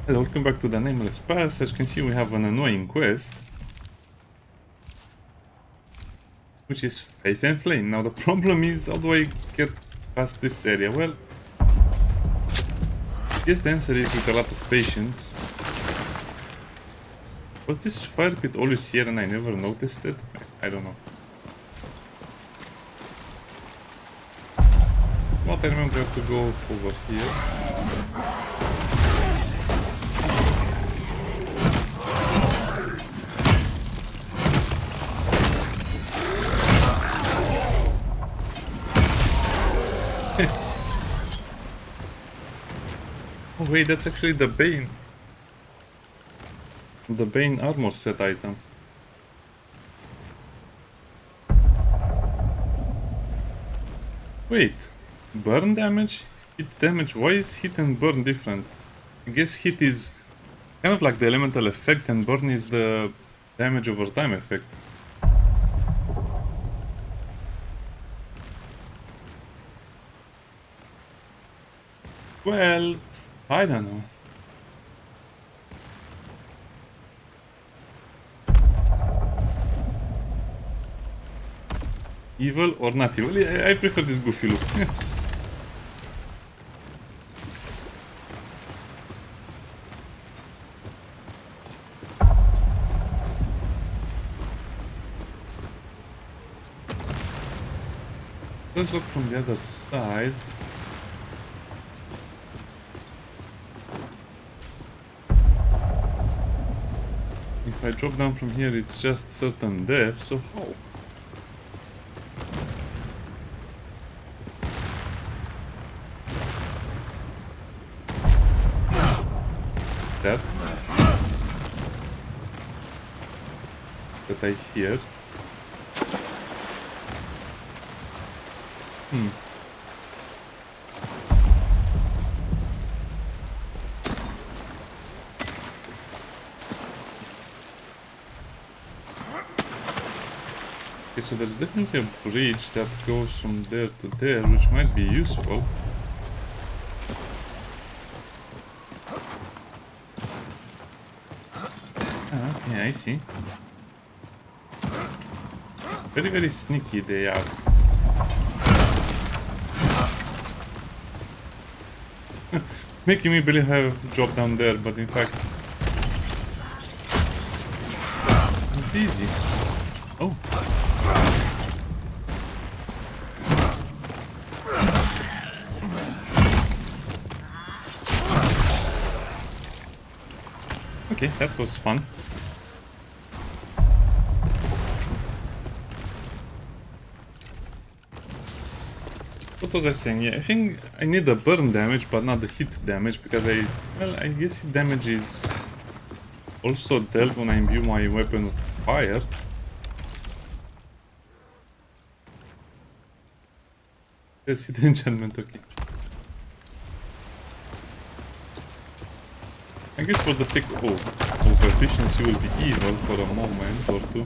Hello, welcome back to the Nameless Pass. As you can see, we have an annoying quest, which is Faith and Flame. Now the problem is, how do I get past this area? Well, I guess the answer is with a lot of patience. Was this fire pit always here and I never noticed it? I don't know. What I remember, I have to go over here. Oh wait, that's actually the Bane. The Bane armor set item. Wait, burn damage? Hit damage? Why is hit and burn different? I guess hit is kind of like the elemental effect and burn is the damage over time effect. Well, I don't know. Evil or not evil? I prefer this goofy look. Let's look from the other side. If I drop down from here, it's just certain death, so how? That I hear. Okay, so there's definitely a bridge that goes from there to there, which might be useful. Okay, I see. Very, very sneaky they are. Making me believe I have to drop down there, but in fact... It's easy. Oh. Okay, that was fun. What was I saying? Yeah, I think I need the burn damage, but not the hit damage, because I guess hit damage is also dealt when I imbue my weapon with fire. Yes, hit enchantment, okay. I guess for the sake of efficiency will be evil for a moment or two.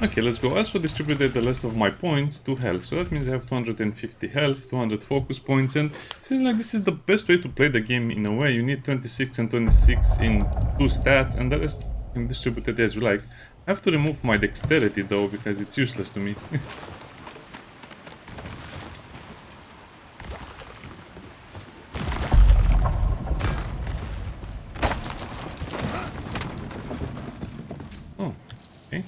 Okay, let's go. I also distributed the rest of my points to health, so that means I have 250 health, 200 focus points, and it seems like this is the best way to play the game in a way. You need 26 and 26 in 2 stats, and the rest can distribute it as you like. I have to remove my dexterity though, because it's useless to me. Oh, okay.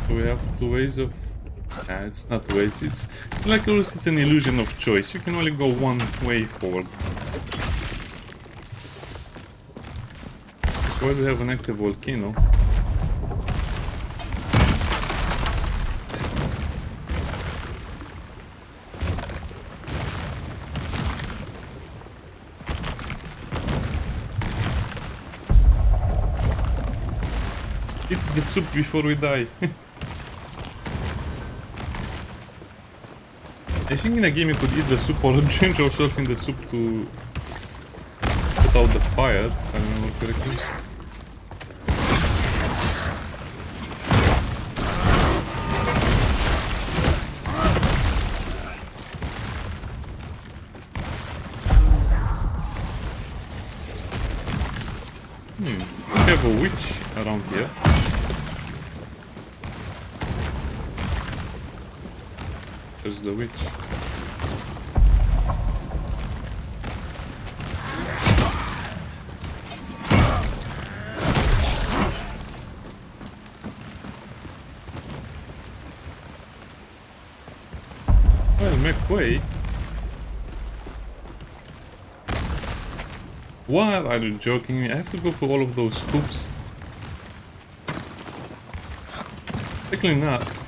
We have 2 ways of... it's not ways, it's like always it's an illusion of choice. You can only go one way forward. That's why we have an active volcano. Eat the soup before we die. I think in a game you could eat the soup or drench yourself in the soup to put out the fire, if I remember correctly. We have a witch around here. There's the witch. Well, make way. What? Are you joking me? I have to go for all of those hoops.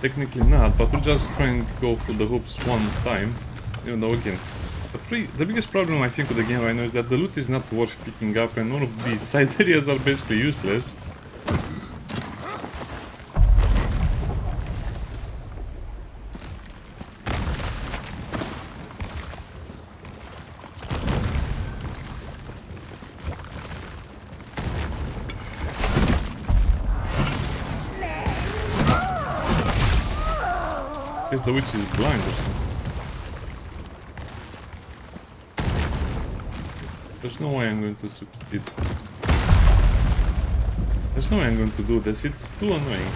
Technically not, but we'll just try and go for the hoops one time. Even though again, the biggest problem I think with the game right now is that the loot is not worth picking up and all of these side areas are basically useless. I guess the witch is blind or something. There's no way I'm going to succeed. There's no way I'm going to do this, it's too annoying.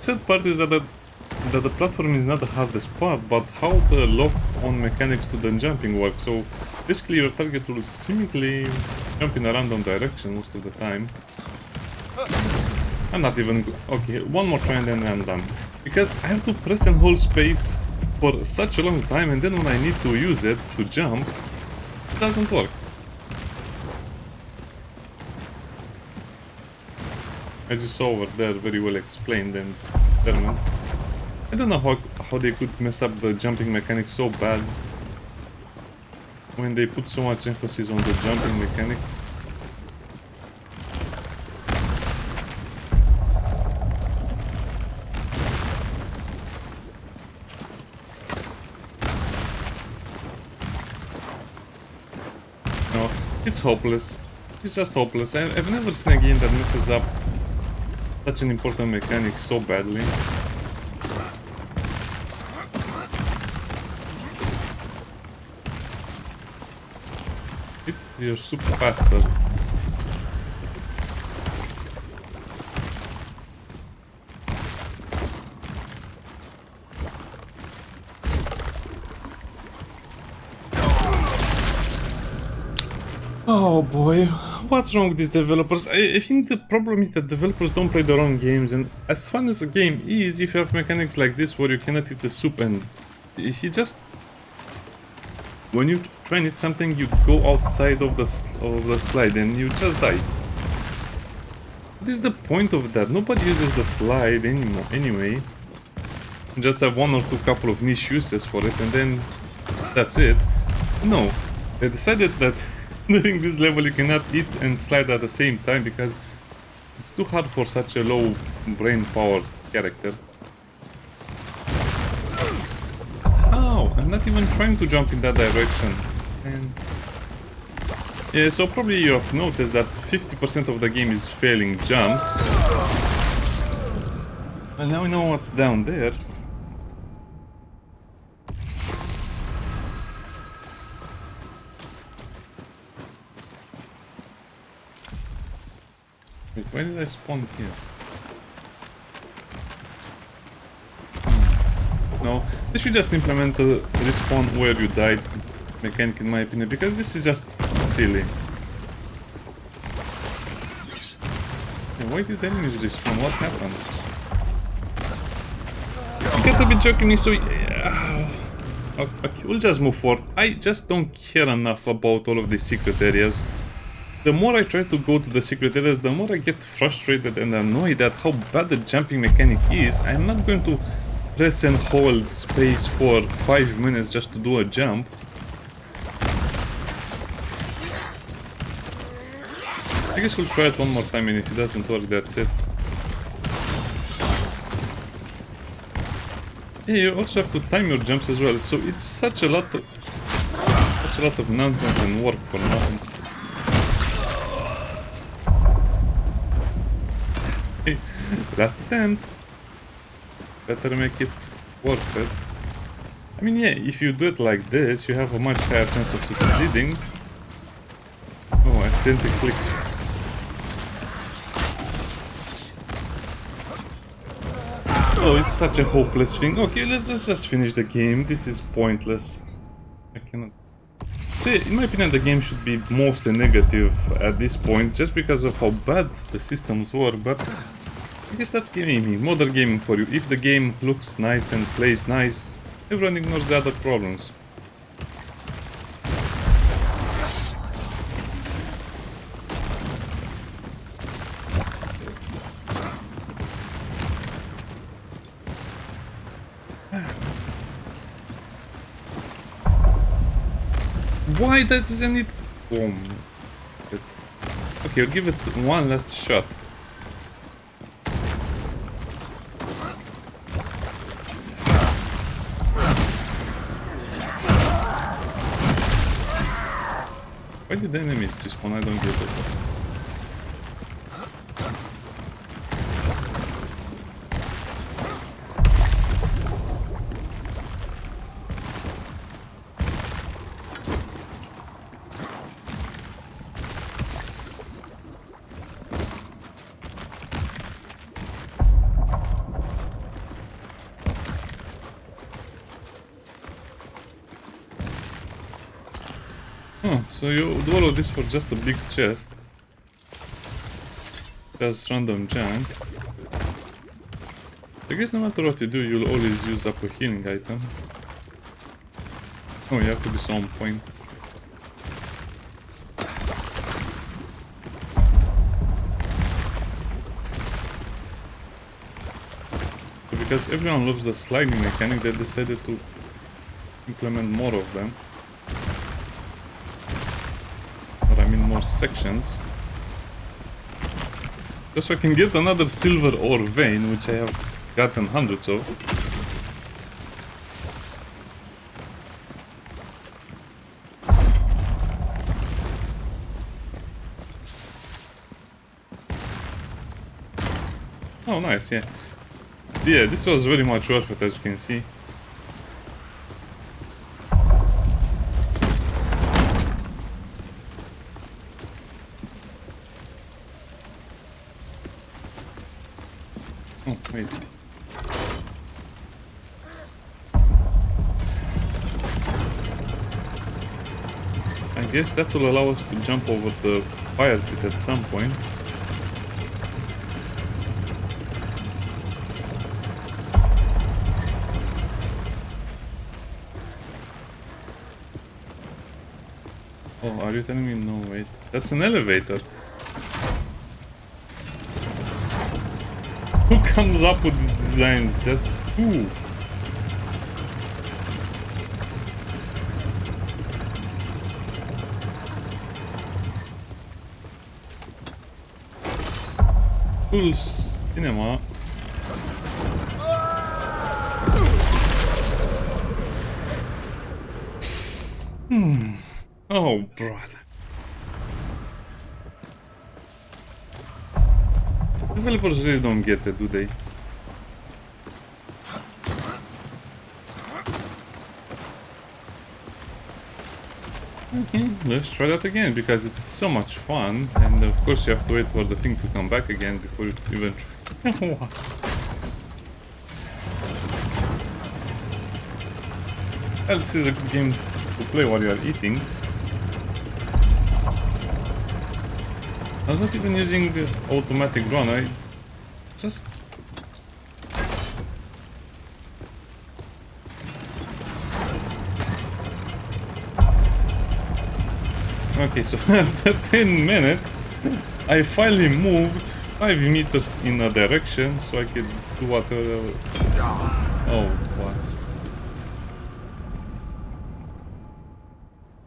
Sad part is that the platform is not the hardest part, but how the lock-on mechanics to the jumping work. So basically your target will seemingly jump in a random direction most of the time. I'm not even... Okay, one more try and then I'm done. Because I have to press and hold space for such a long time, and then when I need to use it to jump, it doesn't work. As you saw over there, very well explained and determined. I don't know how they could mess up the jumping mechanics so bad when they put so much emphasis on the jumping mechanics. No, it's hopeless. It's just hopeless. I've never seen a game that messes up such an important mechanic so badly. You're super faster. Oh boy, what's wrong with these developers? I think the problem is that developers don't play their own games, and as fun as a game is, if you have mechanics like this where you cannot eat the soup and if you just... When you try and eat something, you go outside of the slide and you just die. What is the point of that? Nobody uses the slide anymore anyway. You just have one or two couple of niche uses for it and then that's it. No, they decided that during this level you cannot eat and slide at the same time because it's too hard for such a low brain power character. How? I'm not even trying to jump in that direction. And yeah, so probably you have noticed that 50% of the game is failing jumps. Well, now we know what's down there. Wait, why did I spawn here? No, they should just implement a respawn where you died mechanic in my opinion, because this is just silly. Yeah, why did enemies respawn? What happened? You gotta be joking me, so yeah. Okay, we'll just move forward. I just don't care enough about all of these secret areas. The more I try to go to the secret areas, the more I get frustrated and annoyed at how bad the jumping mechanic is. I'm not going to press and hold space for 5 minutes just to do a jump. I guess we'll try it one more time, and if it doesn't work, that's it. Yeah, you also have to time your jumps as well, so it's such a lot of nonsense and work for nothing. Hey, last attempt. Better make it worth it. I mean, yeah, if you do it like this, you have a much higher chance of succeeding. Oh, I accidentally clicked. Oh, it's such a hopeless thing. Okay, let's just finish the game. This is pointless. I cannot. So yeah, in my opinion, the game should be mostly negative at this point, just because of how bad the systems were, but I guess that's gaming, modern gaming for you. If the game looks nice and plays nice, everyone ignores the other problems. Why doesn't it... Oh, okay, I'll give it one last shot. Why did the enemies respawn? I don't get it. Oh, so you do all of this for just a big chest. Just random junk. I guess no matter what you do, you'll always use up a healing item. Oh, you have to be so on point. So because everyone loves the sliding mechanic, they decided to implement more of them. More sections, just so I can get another silver ore vein, which I have gotten hundreds of. Oh, nice, yeah. Yeah, this was very much worth it, as you can see. Oh, wait. I guess that will allow us to jump over the fire pit at some point. Oh, are you telling me? No, wait. That's an elevator. Who comes up with these designs? Just who? Cool cinema. Oh, brother. Developers really don't get it, do they? Okay, let's try that again, because it's so much fun, and of course you have to wait for the thing to come back again before you even try. Well, this is a good game to play while you are eating. I was not even using the automatic run, I just... Okay, so after 10 minutes, I finally moved 5 meters in a direction so I could do whatever... Oh, what?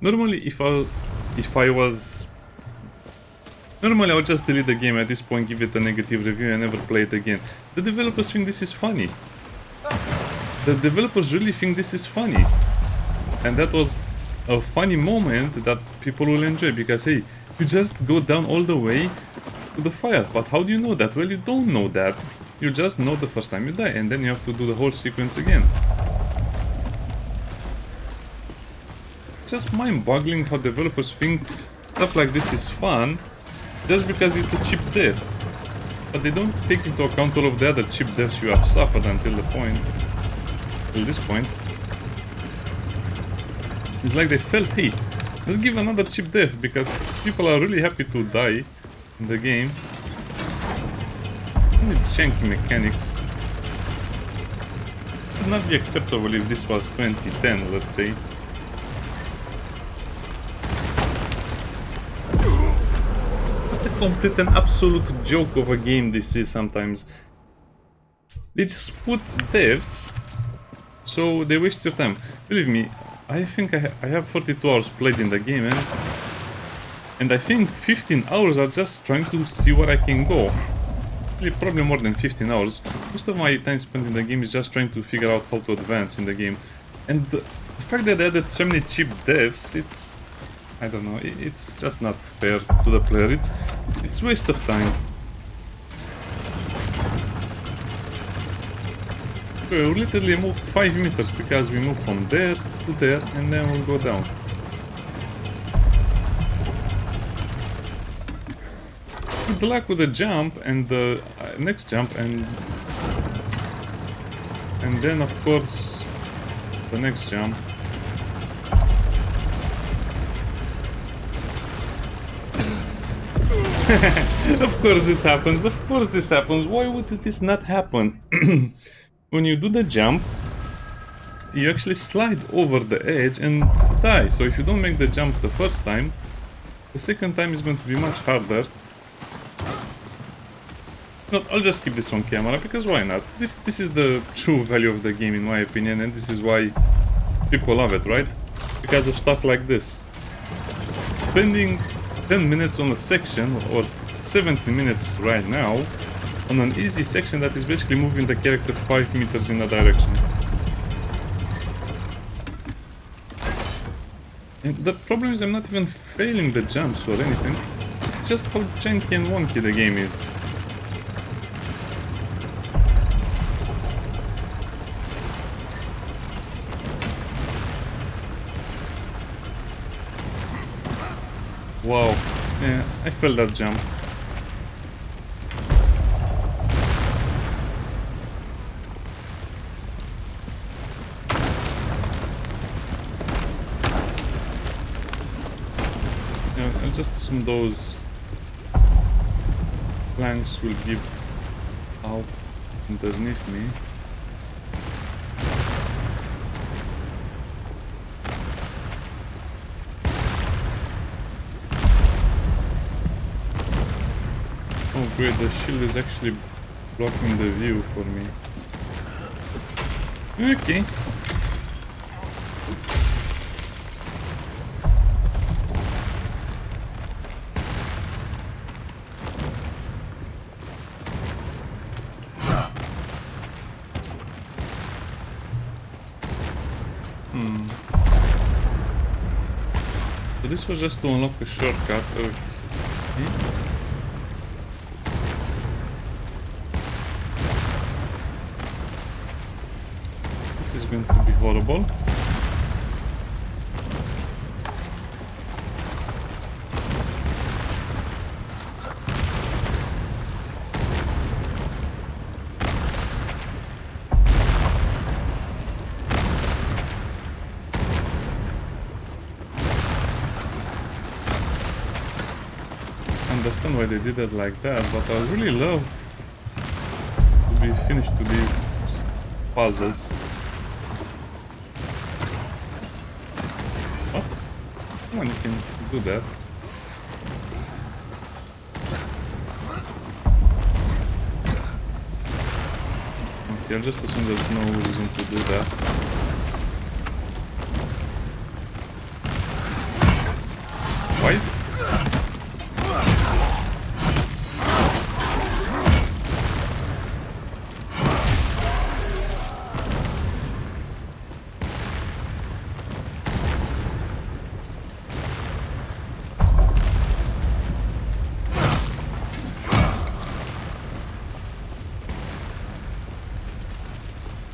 Normally, if I was... Normally, I would just delete the game at this point, give it a negative review and never play it again. The developers think this is funny. the developers really think this is funny. And that was a funny moment that people will enjoy because, hey, you just go down all the way to the fire. But how do you know that? Well, you don't know that. You just know the first time you die, and then you have to do the whole sequence again. Just mind-boggling how developers think stuff like this is fun just because it's a cheap death. But they don't take into account all of the other cheap deaths you have suffered until this point. It's like they felt, hey, let's give another cheap death because people are really happy to die in the game. Only janky mechanics. Would not be acceptable if this was 2010, let's say. What a complete and absolute joke of a game this is sometimes. They just put deaths so they waste your time. Believe me, I think I have 42 hours played in the game, and I think 15 hours are just trying to see where I can go. Probably more than 15 hours. Most of my time spent in the game is just trying to figure out how to advance in the game. And the fact that they added so many cheap deaths, it's... I don't know, it's just not fair to the player. It's waste of time. We literally moved 5 meters because we moved from there to there and then we'll go down. Good luck with the jump and the next jump and then of course the next jump. Of course this happens, of course this happens. Why would this not happen? When you do the jump, you actually slide over the edge and die. So if you don't make the jump the first time, the second time is going to be much harder. No, I'll just keep this on camera because why not? This is the true value of the game in my opinion, and this is why people love it, right? Because of stuff like this. Spending 10 minutes on a section, or 70 minutes right now, on an easy section that is basically moving the character 5 meters in a direction. And the problem is I'm not even failing the jumps or anything, just how janky and wonky the game is. Wow, yeah, I failed that jump. Yeah, I'll just assume those planks will give out underneath me. Oh great, the shield is actually blocking the view for me. Okay. So this was just to unlock a shortcut. Okay. This is going to be horrible. I understand why they did it like that, but I really love to be finished to these puzzles. What? Come on, you can do that. Okay, I'll just assume there's no reason to do that. Why?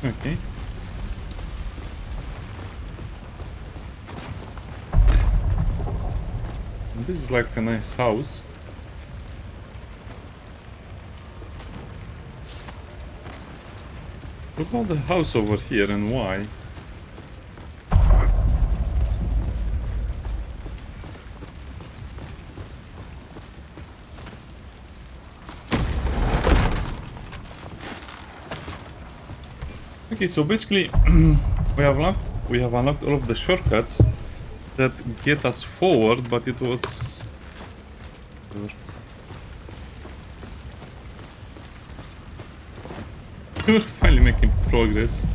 Okay. This is like a nice house. Look about the house over here and why. Okay, so basically we have unlocked all of the shortcuts that get us forward, but it was we're finally making progress.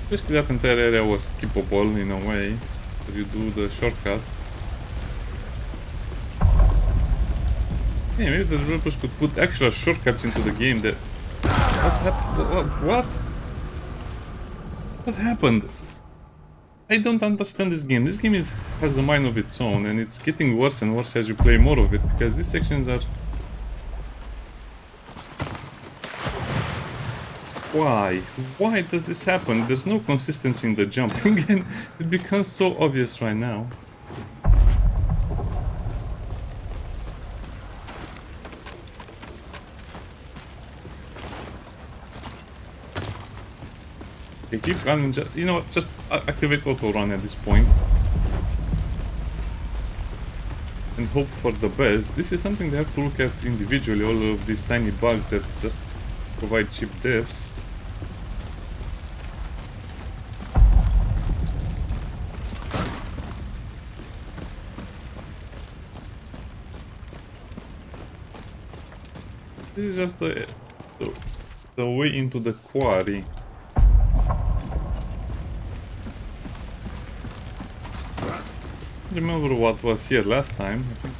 Basically that entire area was skippable in a way, if you do the shortcut. Yeah, maybe the developers could put extra shortcuts into the game that... What? What happened? I don't understand this game. This game has a mind of its own, and it's getting worse and worse as you play more of it, because these sections are... Why? Why does this happen? There's no consistency in the jumping, and it becomes so obvious right now. Okay, keep running, you know what, just activate auto run at this point. And hope for the best. This is something they have to look at individually, all of these tiny bugs that just provide cheap deaths. This is just the way into the quarry. Remember what was here last time. I think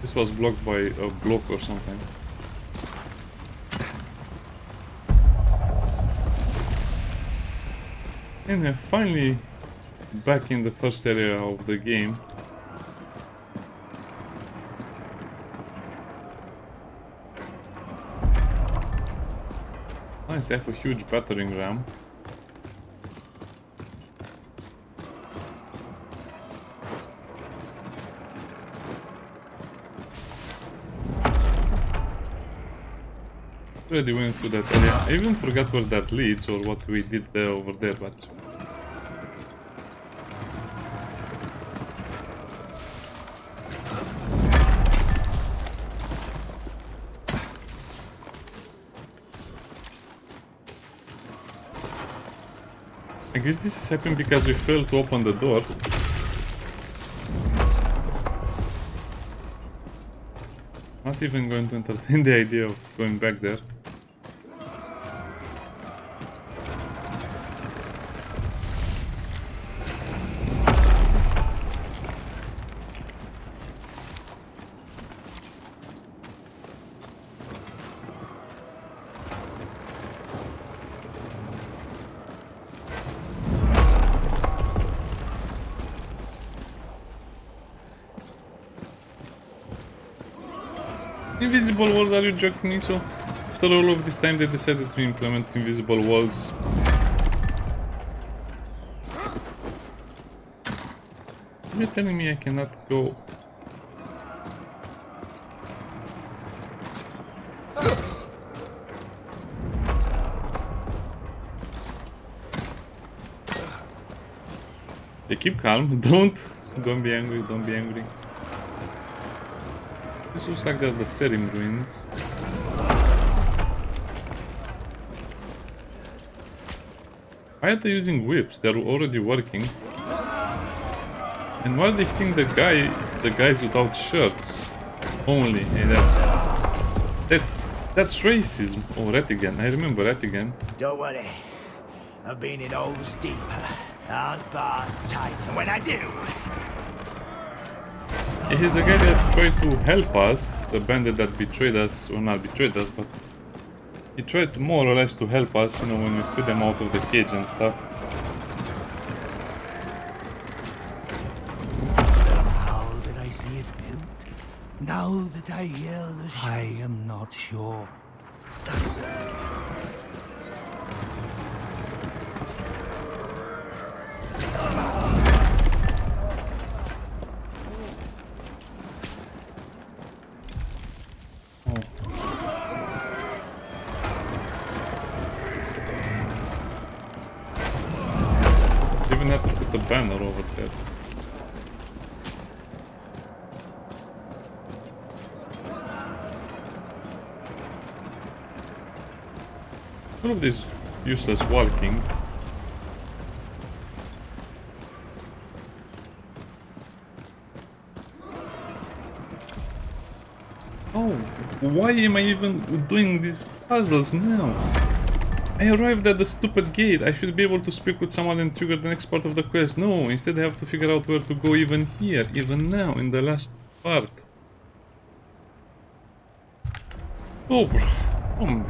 this was blocked by a block or something. And we're finally back in the first area of the game. Nice, they have a huge battering ram. Already went through that area. I even forgot where that leads or what we did there over there, but... I guess this is happening because we failed to open the door. Not even going to entertain the idea of going back there. Invisible walls, are you joking me? So, after all of this time they decided to implement invisible walls. You're telling me I cannot go... Hey, keep calm, don't be angry, don't be angry. This looks like they're the Serim ruins. Why are they using whips? They're already working. And why are they hitting the guys without shirts? Only. Hey, that's racism. Oh, Rattigan. I remember Rattigan. Don't worry. I've been in holes deeper. Aren't bars tighter when I do. Yeah, he's the guy that tried to help us, the bandit that betrayed us, or not betrayed us, but he tried more or less to help us, you know, when we threw them out of the cage and stuff. How did I see it built? know that they hear the I am not sure. Even have to put the banner over there. All of this useless walking. Oh, why am I even doing these puzzles now? I arrived at the stupid gate. I should be able to speak with someone and trigger the next part of the quest. No, instead I have to figure out where to go even here, even now, in the last part. Oh, bro. Oh man,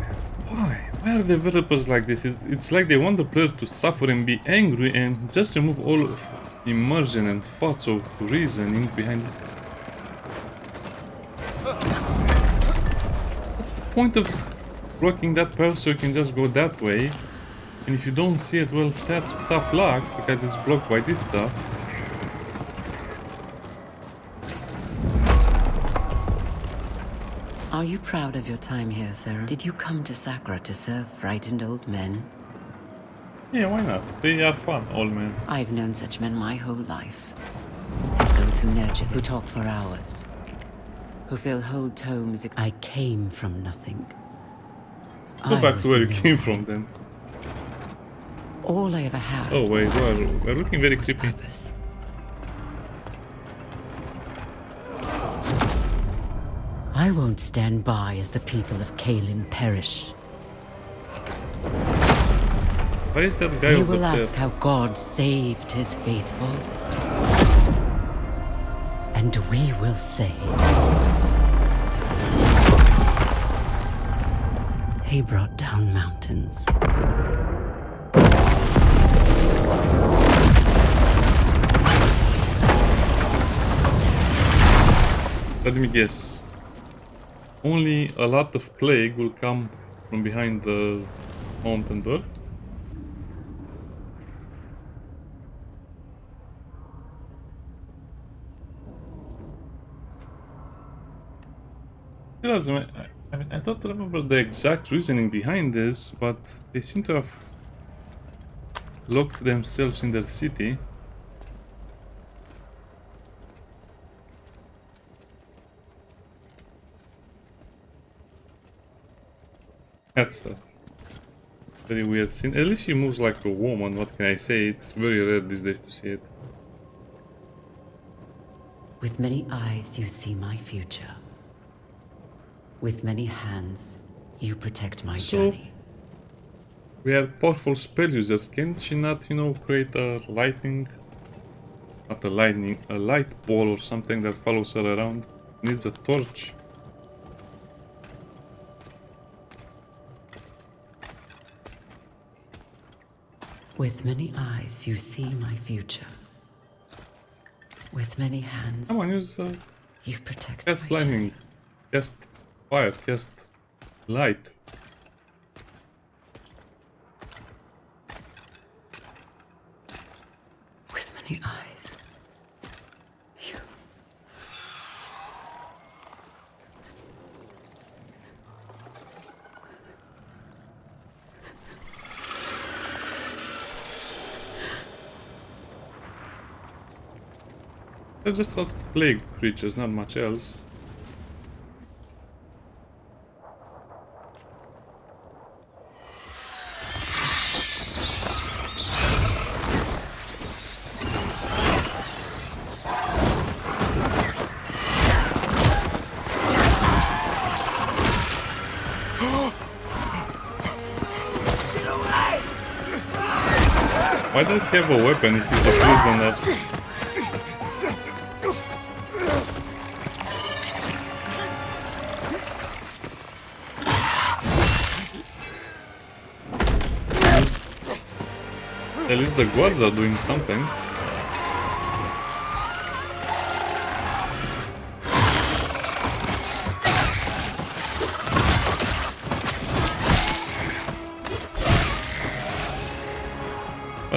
why? Why are developers like this? It's like they want the player to suffer and be angry and just remove all of immersion and thoughts of reasoning behind this. What's the point of blocking that path so you can just go that way? And if you don't see it, well, that's tough luck because it's blocked by this stuff. Are you proud of your time here, Sarah? Did you come to Sakra to serve frightened old men? Yeah, why not? They are fun, old men. I've known such men my whole life. Those who nurture, who talk for hours, who fill whole tomes. I came from nothing. Go back to where you came from then. All I ever had. Oh wait, we're looking very creepy. Purpose. I won't stand by as the people of Caelin perish. Why is that guy They over will there? ask how God saved his faithful. And we will say, he brought down mountains. Let me guess. Only a lot of plague will come from behind the mountain door. I don't remember the exact reasoning behind this, but they seem to have locked themselves in their city. That's a very weird scene. At least she moves like a woman, what can I say? It's very rare these days to see it. With many eyes you see my future. With many hands you protect my journey. We are powerful spell users. Can't she not, you know, create a lightning? Not a lightning, a light ball or something that follows her around? Needs a torch. With many eyes you see my future. With many hands Come on, use you protect cast my lightning, journey. cast fire, cast light. With many eyes you... There's just a lot of plagued creatures, not much else. Why does he have a weapon if he's a prisoner? At least the guards are doing something.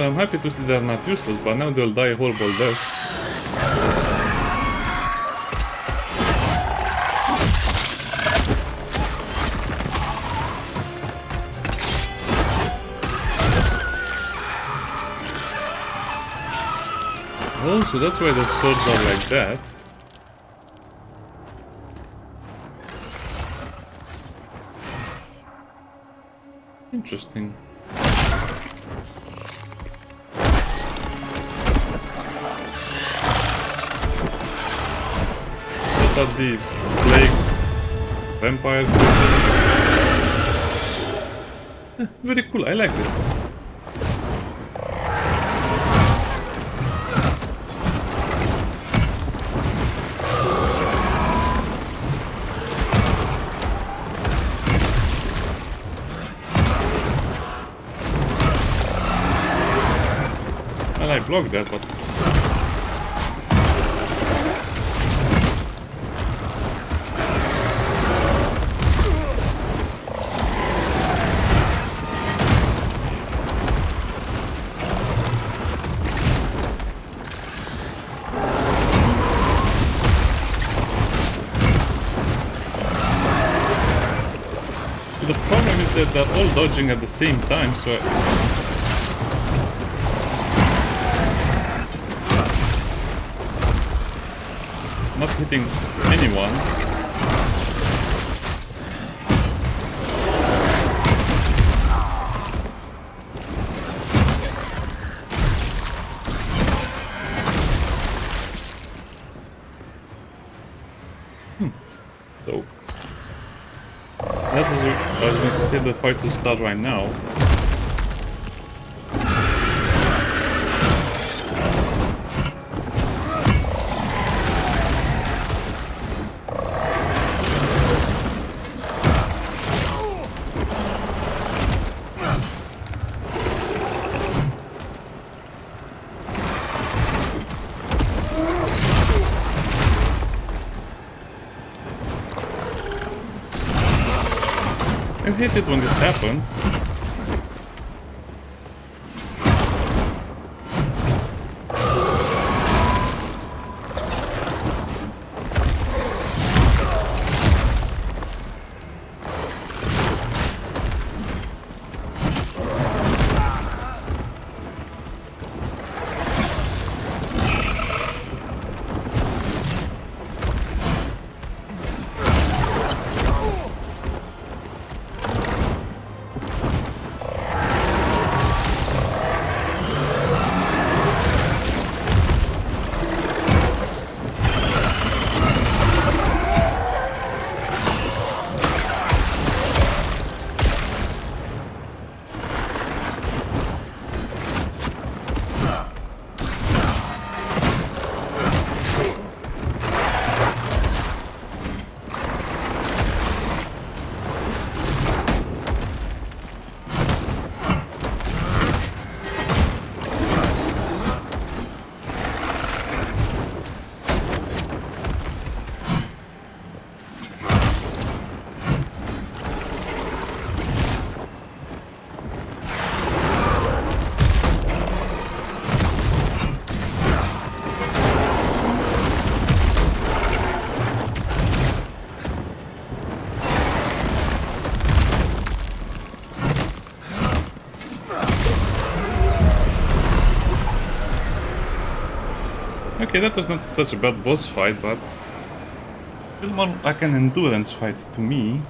Well, I'm happy to see they're not useless, but now they'll die a horrible death. Oh, so that's why the swords are like that. Interesting. What are these? Plagued vampire creatures? Very cool, I like this. Well, I blocked that, but... The problem is that they're all dodging at the same time, so... Not hitting anyone. So that is, I was going to say the fight will start right now. I hate it when this happens. Okay, that was not such a bad boss fight, but still more like an endurance fight to me.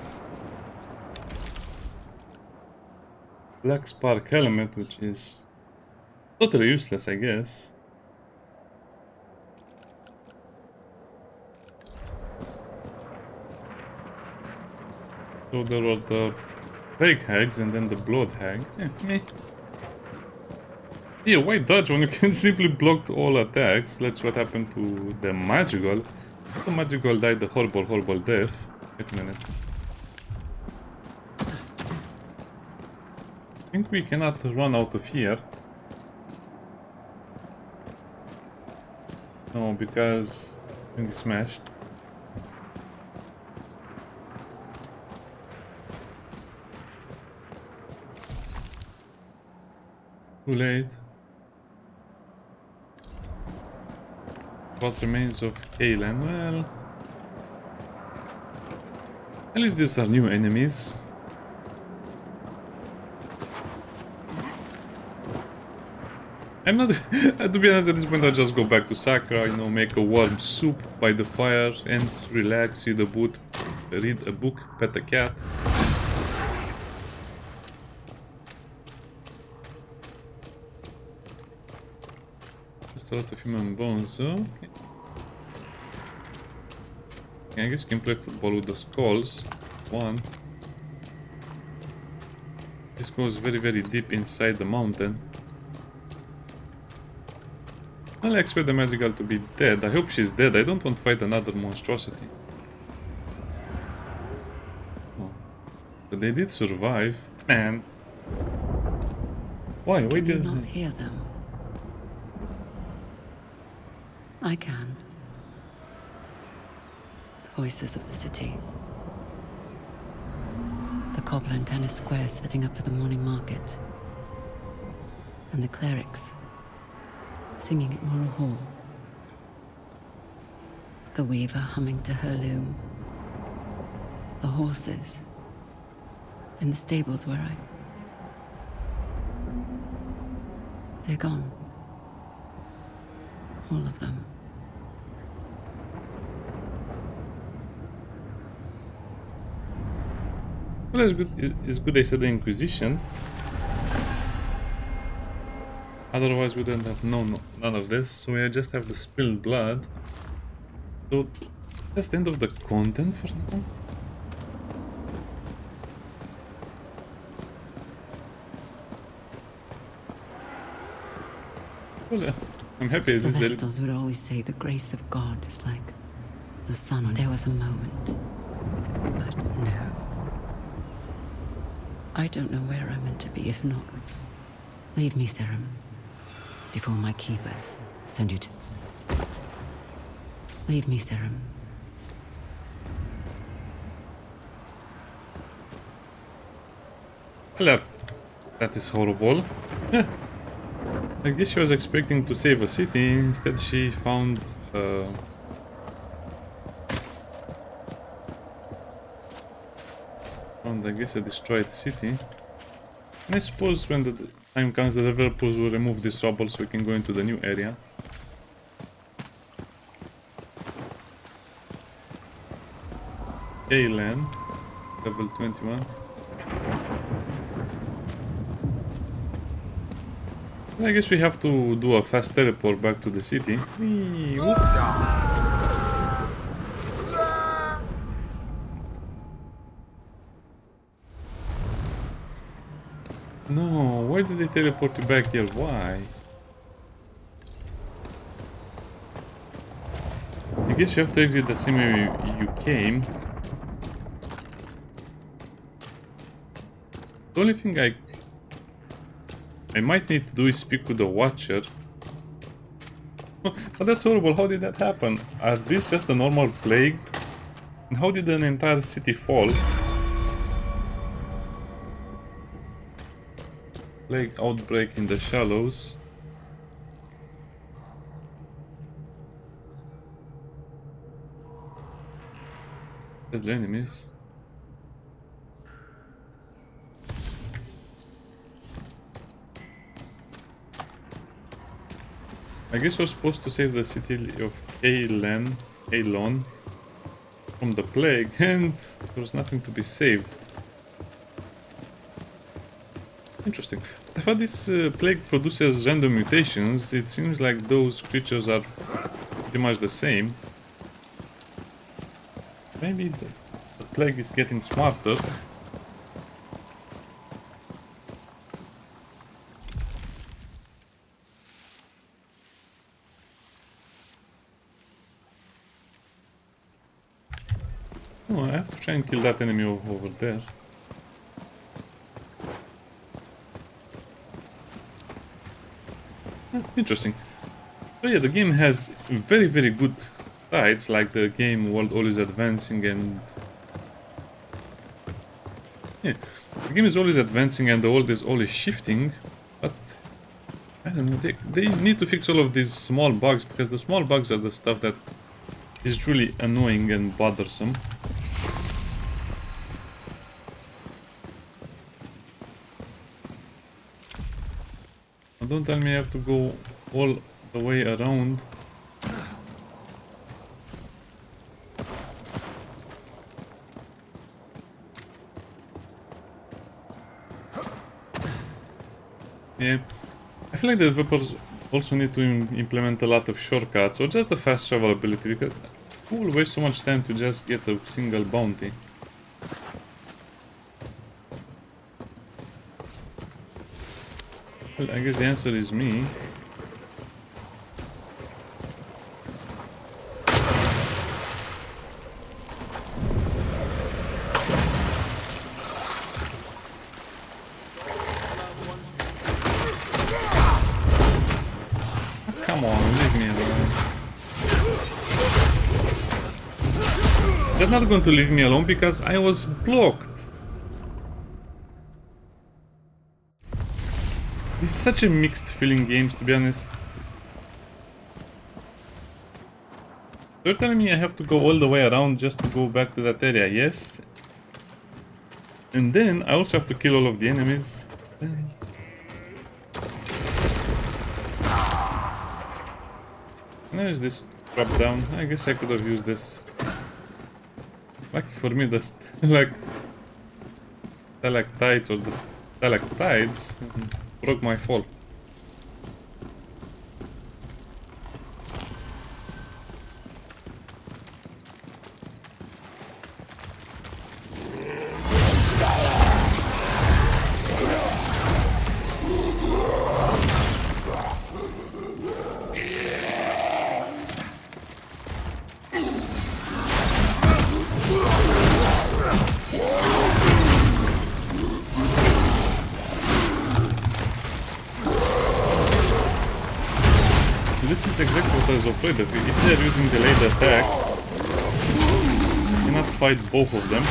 Black Spark Helmet, which is totally useless, I guess. So there were the Plague Hags and then the Blood Hag. Meh. Yeah, why dodge when you can simply block all attacks? That's what happened to the Magical. The Magical died a horrible, horrible death. Wait a minute. I think we cannot run out of here. No, because thing is smashed. Too late. What remains of Kaylan? Well, at least these are new enemies. I'm not... to be honest, at this point I'll just go back to Sakra, you know, make a warm soup by the fire and relax, read a book, pet a cat. Just a lot of human bones, okay. I guess you can play football with the skulls. One. This goes very, very deep inside the mountain. Well, I expect the Madrigal to be dead. I hope she's dead. I don't want to fight another monstrosity. Oh. But they did survive. Man. Why? Why Can you did not hear them? I can. The voices of the city. The cobble and tennis square setting up for the morning market. And the clerics singing at Moral Hall. The weaver humming to her loom. The horses in the stables where they're gone. All of them. Well, it's good they said the Inquisition. Otherwise we wouldn't have known none of this, so we just have the spilled blood. So that's the end of the content for now. Well, I'm happy The this is Vestals would always say the grace of God is like the sun. There was a moment, but no. I don't know where I'm meant to be, if not. Leave me, Serum, before my keepers send you to... Leave me, Serum. Well, that is horrible. I guess she was expecting to save a city, instead she found I guess a destroyed city. And I suppose when the time comes the developers will remove this rubble so we can go into the new area. Kaylan, level 21. I guess we have to do a fast teleport back to the city. Whee, whoop. No, why did they teleport you back here? Why? I guess you have to exit the same way you came. The only thing I might need to do is speak with the Watcher. But that's horrible, how did that happen? Are these just a normal plague? And how did an entire city fall? Plague outbreak in the shallows. Deadly enemies. I guess we're supposed to save the city of Alon from the plague, and there was nothing to be saved. Interesting. I thought this plague produces random mutations. It seems like those creatures are pretty much the same. Maybe the plague is getting smarter. Oh, I have to try and kill that enemy over there. Interesting. So yeah, the game has very, very good sides, like the game world always advancing and... Yeah, the game is always advancing and the world is always shifting, but I don't know, they need to fix all of these small bugs, because the small bugs are the stuff that is truly annoying and bothersome. Don't tell me I have to go all the way around. Yeah, I feel like the developers also need to implement a lot of shortcuts or just the fast travel ability, because who will waste so much time to just get a single bounty? Well, I guess the answer is me. Come on, leave me alone. They're not going to leave me alone because I was blocked. It's such a mixed feeling games, to be honest. You're telling me I have to go all the way around just to go back to that area, yes? And then I also have to kill all of the enemies. Can I use this drop down? I guess I could have used this. Lucky for me, the stalactites or the stalactites broke my fall. This is exactly what I was afraid of. If they're using delayed attacks, you cannot fight both of them.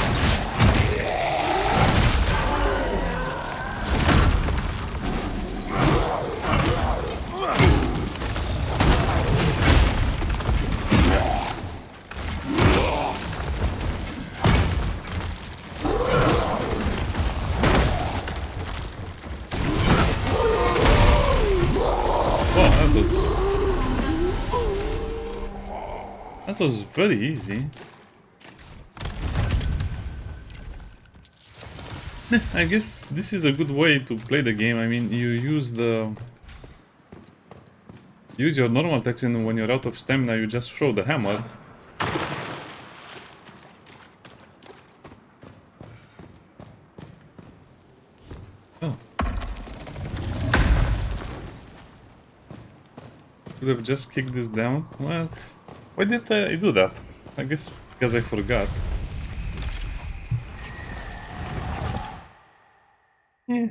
That was very easy. I guess this is a good way to play the game. I mean, you use your normal attacks, and when you're out of stamina, you just throw the hammer. Oh. Could have just kicked this down. Well, why did I do that? I guess because I forgot. Yeah.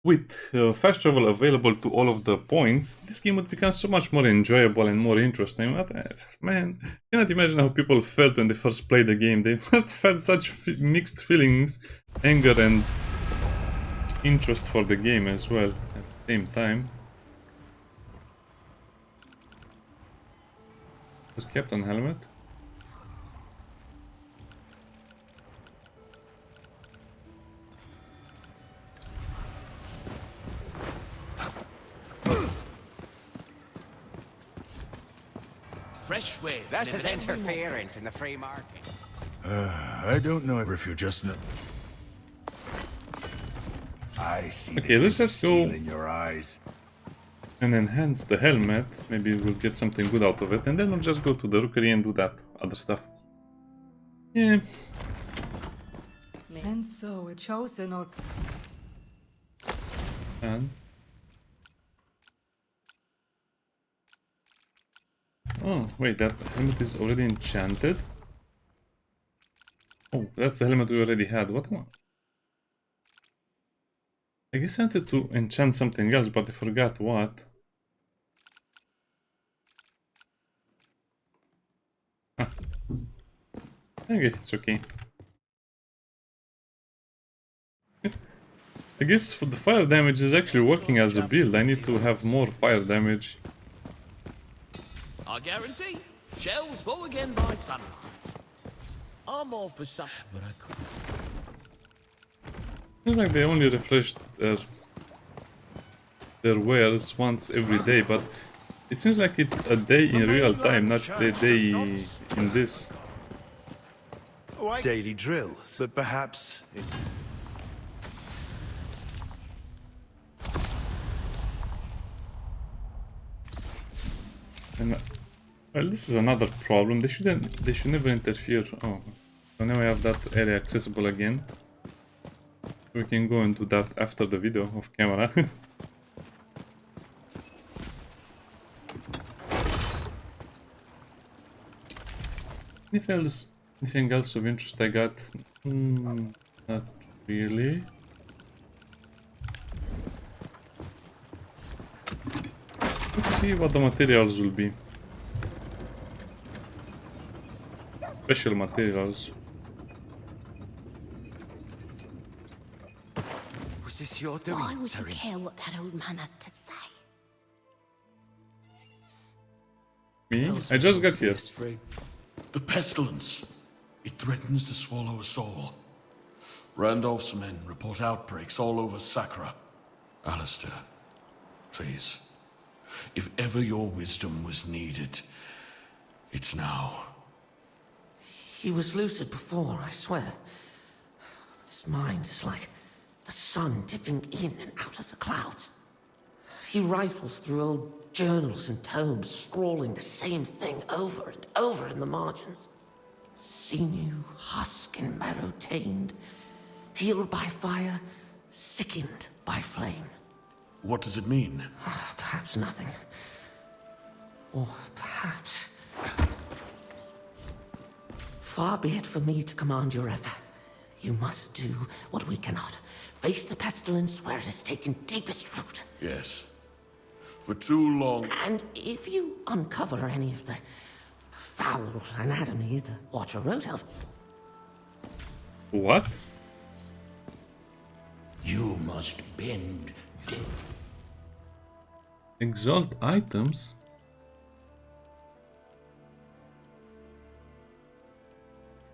With fast travel available to all of the points, this game would become so much more enjoyable and more interesting. But, man, I cannot imagine how people felt when they first played the game. They must have had such mixed feelings, anger and interest for the game as well at the same time. The captain helmet. Fresh wave. This is interference in the free market. I don't know if you just know. I see. Okay, let's just go in your eyes. and enhance the helmet. Maybe we'll get something good out of it, and then we'll just go to the rookery and do that other stuff. Yeah. And so, a chosen or... And oh, wait, that helmet is already enchanted? Oh, that's the helmet we already had. What one? I guess I wanted to enchant something else, but I forgot what. Huh. I guess it's okay. I guess for the fire damage is actually working as a build. I need to have more fire damage. I guarantee, shelves full again by sunrise. I'm all for some, but I couldn't. Seems like they only refresh their wares once every day, but it seems like it's a day in real time, not a day in this. Daily drills, but perhaps... And well, this is another problem. They should never interfere. Oh, so now I have that area accessible again. We can go into that after the video off camera. Anything else of interest I got? Not really. Let's see what the materials will be. Special materials. Was this your doing, Why would you Sarin? care what that old man has to say? Me? I just got here. The pestilence. It threatens to swallow us all. Randolph's men report outbreaks all over Sakra. Alistair, please. If ever your wisdom was needed, it's now. He was lucid before, I swear. His mind is like the sun dipping in and out of the clouds. He rifles through old journals and tomes, scrawling the same thing over and over in the margins. Sinew, husk, and marrow tamed, healed by fire, sickened by flame. What does it mean? Perhaps nothing. Or perhaps... Far be it for me to command your ever. You must do what we cannot. Face the pestilence where it has taken deepest root. Yes. For too long... And if you uncover any of the foul anatomy the Watcher wrote of... What? You must bend death. Exalt items?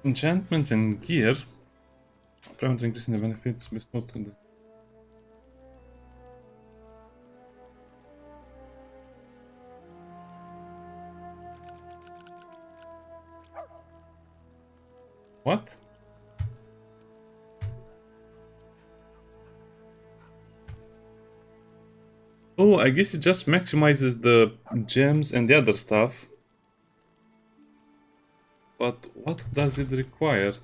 Enchantments and gear. Apparently increasing the benefits, but not the... What? Oh, I guess it just maximizes the gems and the other stuff. But what does it require?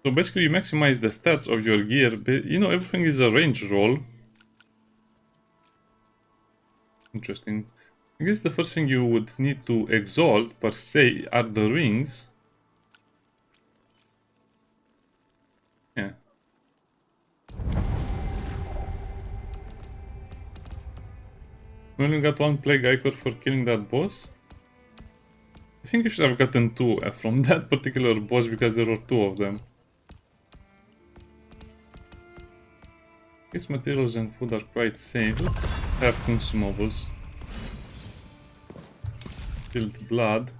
So basically you maximize the stats of your gear, but you know, everything is a range roll. Interesting. I guess the first thing you would need to exalt per se are the rings. Yeah. We only got one plague icon for killing that boss. I think you should have gotten two from that particular boss because there were two of them. These materials and food are quite safe. Let's have consumables. Spilled blood.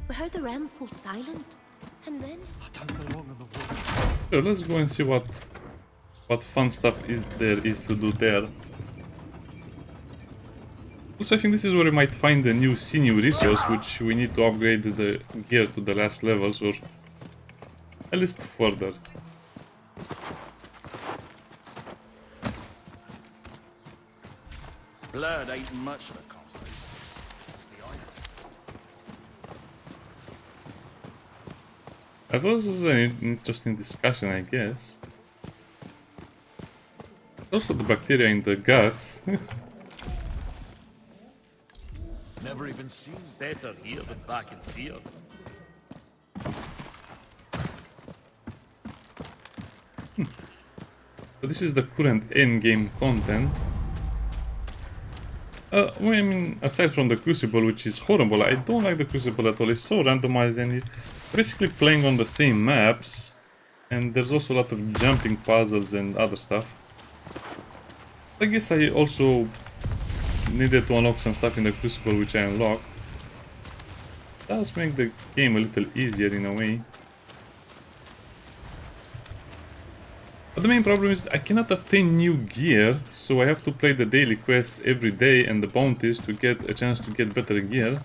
We heard the ram fall silent, and then... So let's go and see what fun stuff there is to do there. Also, I think this is where we might find the new sinew resource, which we need to upgrade the gear to the last levels, or at least further. Blood ain't much of a compliment. It's the iron. I thought this was an interesting discussion, I guess. Also the bacteria in the guts. Never even seen. Better here than back in fear. So this is the current endgame content. Well, I mean, aside from the Crucible, which is horrible, I don't like the Crucible at all. It's so randomized and you're basically playing on the same maps. And there's also a lot of jumping puzzles and other stuff. I guess I also needed to unlock some stuff in the Crucible, which I unlocked. Does make the game a little easier in a way. But the main problem is I cannot obtain new gear, so I have to play the daily quests every day and the bounties to get a chance to get better gear.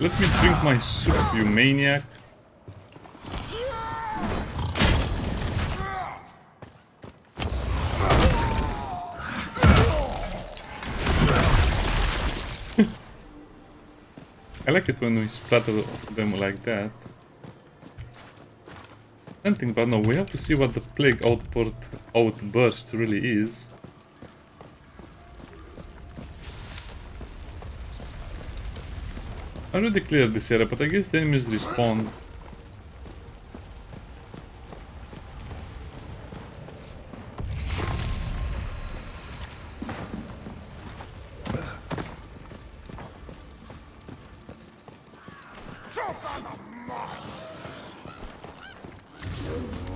Let me drink my soup, you maniac. I like it when we splatter them like that. Tempting, but no, we have to see what the plague outburst really is. I already cleared this area, but I guess the enemies respawn.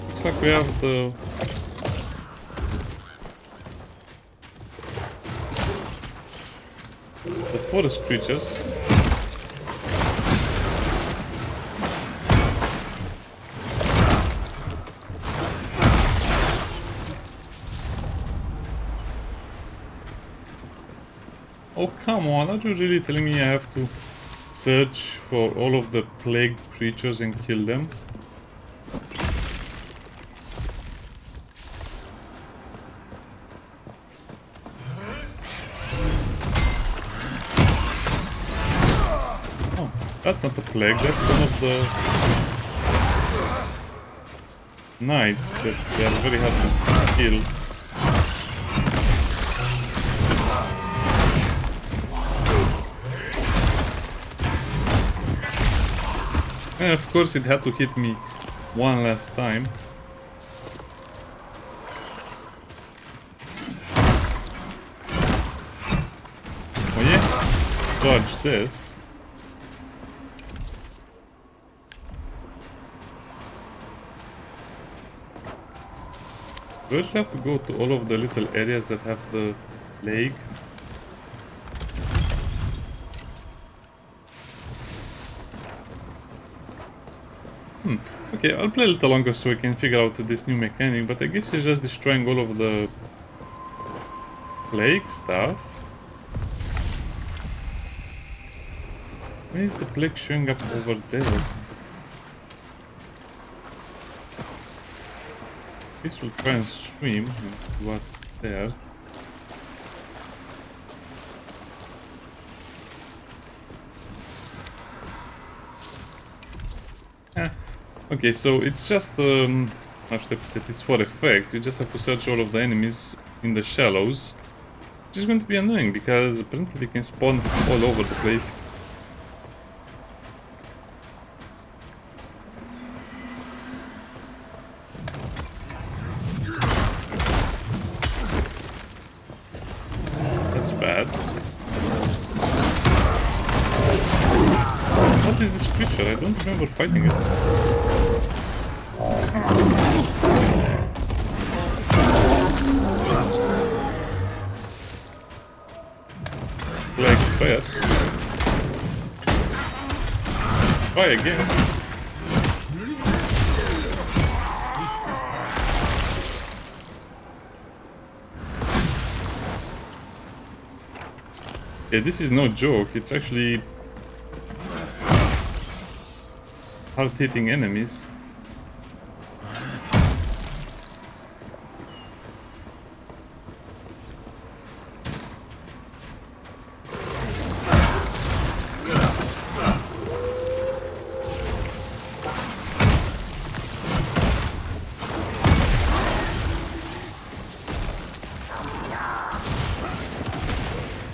Looks like we have the forest creatures. Oh, come on, are you really telling me I have to search for all of the plague creatures and kill them? Oh, that's not a plague, that's one of the knights that they are very hard to kill. And of course it had to hit me one last time. Oh yeah, dodge this. Do I have to go to all of the little areas that have the plague? Okay, I'll play a little longer so I can figure out this new mechanic, but I guess it's just destroying all of the plague stuff. Why is the plague showing up over there? I guess we'll try and swim and see what's there. Okay, so it's just it's for effect. You just have to search all of the enemies in the shallows, which is going to be annoying because apparently they can spawn all over the place. That's bad. What is this creature? I don't remember fighting it. Like fire. Try again. Yeah, this is no joke. It's actually hard-hitting enemies.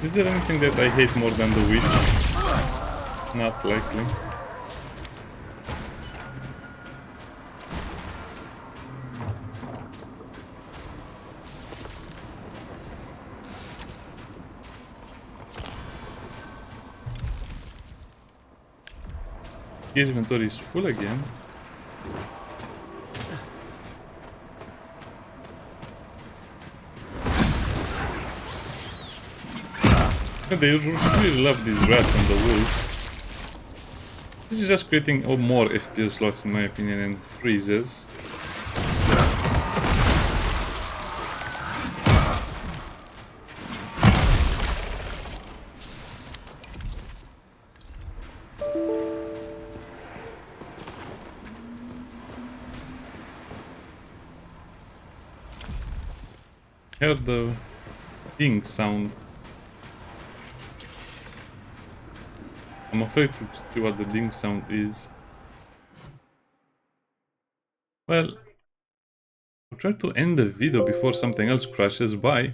Is there anything that I hate more than the witch? Not likely. Gear inventory is full again. They really love these rats and the wolves. This is just creating more FPS slots in my opinion and freezes. Heard the ding sound. I'm afraid to see what the ding sound is. Well, I'll try to end the video before something else crashes. Bye.